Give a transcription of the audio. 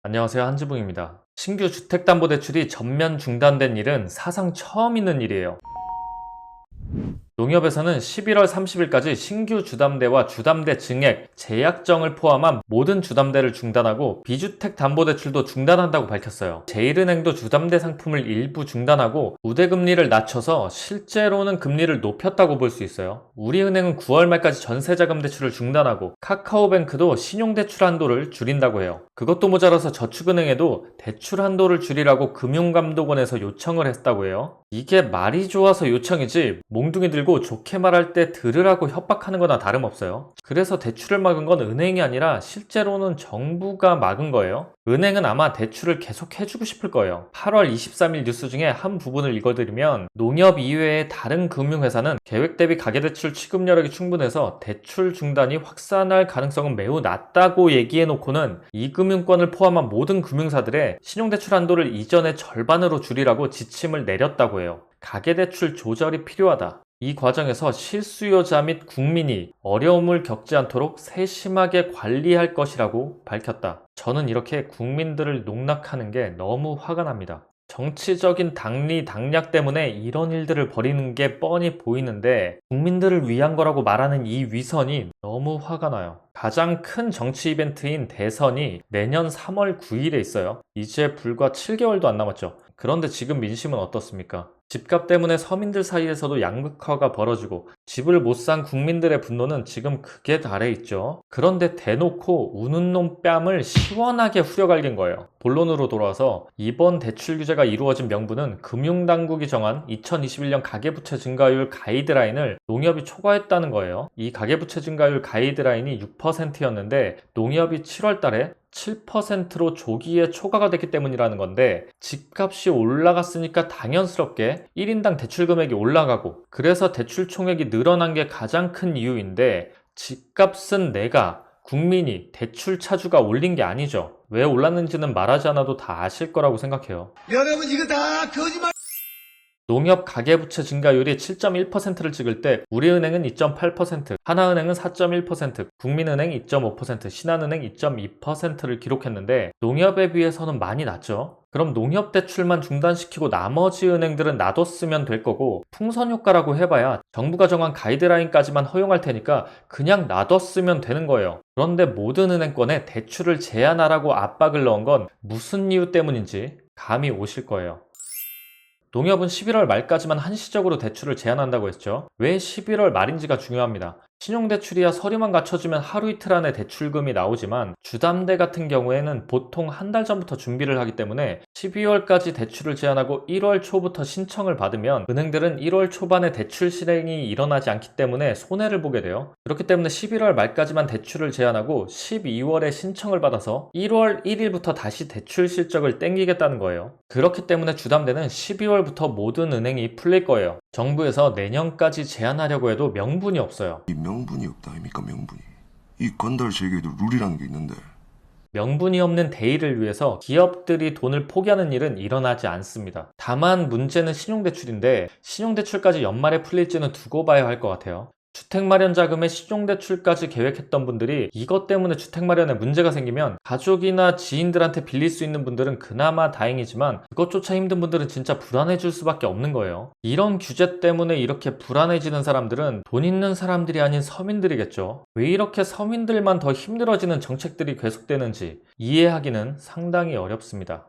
안녕하세요. 한지붕입니다. 신규 주택담보대출이 전면 중단된 일은 사상 처음 있는 일이에요. 농협에서는 11월 30일까지 신규 주담대와 주담대 증액, 재약정을 포함한 모든 주담대를 중단하고 비주택담보대출도 중단한다고 밝혔어요. 제일은행도 주담대 상품을 일부 중단하고 우대금리를 낮춰서 실제로는 금리를 높였다고 볼 수 있어요. 우리은행은 9월 말까지 전세자금 대출을 중단하고 카카오뱅크도 신용대출 한도를 줄인다고 해요. 그것도 모자라서 저축은행에도 대출 한도를 줄이라고 금융감독원에서 요청을 했다고 해요. 이게 말이 좋아서 요청이지 몽둥이 들고 좋게 말할 때 들으라고 협박하는 거나 다름없어요. 그래서 대출을 막은 건 은행이 아니라 실제로는 정부가 막은 거예요. 은행은 아마 대출을 계속 해주고 싶을 거예요. 8월 23일 뉴스 중에 한 부분을 읽어드리면 농협 이외의 다른 금융회사는 계획 대비 가계대출 취급 여력이 충분해서 대출 중단이 확산할 가능성은 매우 낮다고 얘기해놓고는 이 금융권을 포함한 모든 금융사들의 신용대출 한도를 이전의 절반으로 줄이라고 지침을 내렸다고 해요. 가계대출 조절이 필요하다. 이 과정에서 실수요자 및 국민이 어려움을 겪지 않도록 세심하게 관리할 것이라고 밝혔다. 저는 이렇게 국민들을 농락하는 게 너무 화가 납니다. 정치적인 당리 당략 때문에 이런 일들을 벌이는 게 뻔히 보이는데 국민들을 위한 거라고 말하는 이 위선이 너무 화가 나요. 가장 큰 정치 이벤트인 대선이 내년 3월 9일에 있어요. 이제 불과 7개월도 안 남았죠. 그런데 지금 민심은 어떻습니까? 집값 때문에 서민들 사이에서도 양극화가 벌어지고 집을 못 산 국민들의 분노는 지금 극에 달해 있죠. 그런데 대놓고 우는 놈 뺨을 시원하게 후려갈긴 거예요. 본론으로 돌아와서 이번 대출 규제가 이루어진 명분은 금융당국이 정한 2021년 가계부채 증가율 가이드라인을 농협이 초과했다는 거예요. 이 가계부채 증가율 가이드라인이 6%였는데 농협이 7월 달에 7%로 조기에 초과가 됐기 때문이라는 건데 집값이 올라갔으니까 당연스럽게 1인당 대출 금액이 올라가고 그래서 대출 총액이 늘어난 게 가장 큰 이유인데 집값은 내가 국민이 대출 차주가 올린 게 아니죠. 왜 올랐는지는 말하지 않아도 다 아실 거라고 생각해요. 여러분 이거 다 거짓말. 농협 가계부채 증가율이 7.1%를 찍을 때 우리은행은 2.8%, 하나은행은 4.1%, 국민은행 2.5%, 신한은행 2.2%를 기록했는데 농협에 비해서는 많이 낮죠. 그럼 농협 대출만 중단시키고 나머지 은행들은 놔뒀으면 될 거고 풍선 효과라고 해봐야 정부가 정한 가이드라인까지만 허용할 테니까 그냥 놔뒀으면 되는 거예요. 그런데 모든 은행권에 대출을 제한하라고 압박을 넣은 건 무슨 이유 때문인지 감이 오실 거예요. 농협은 11월 말까지만 한시적으로 대출을 제한한다고 했죠. 왜 11월 말인지가 중요합니다. 신용대출이야 서류만 갖춰주면 하루 이틀 안에 대출금이 나오지만 주담대 같은 경우에는 보통 한 달 전부터 준비를 하기 때문에 12월까지 대출을 제한하고 1월 초부터 신청을 받으면 은행들은 1월 초반에 대출 실행이 일어나지 않기 때문에 손해를 보게 돼요. 그렇기 때문에 11월 말까지만 대출을 제한하고 12월에 신청을 받아서 1월 1일부터 다시 대출 실적을 땡기겠다는 거예요. 그렇기 때문에 주담대는 12월부터 모든 은행이 풀릴 거예요. 정부에서 내년까지 제한하려고 해도 명분이 없어요. 이 명분이 없다 아닙니까? 명분이. 이 건달 세계에도 룰이라는 게 있는데. 명분이 없는 대의를 위해서 기업들이 돈을 포기하는 일은 일어나지 않습니다. 다만 문제는 신용대출인데 신용대출까지 연말에 풀릴지는 두고 봐야 할 것 같아요. 주택마련자금의 신용대출까지 계획했던 분들이 이것 때문에 주택마련에 문제가 생기면 가족이나 지인들한테 빌릴 수 있는 분들은 그나마 다행이지만 그것조차 힘든 분들은 진짜 불안해질 수밖에 없는 거예요. 이런 규제 때문에 이렇게 불안해지는 사람들은 돈 있는 사람들이 아닌 서민들이겠죠. 왜 이렇게 서민들만 더 힘들어지는 정책들이 계속되는지 이해하기는 상당히 어렵습니다.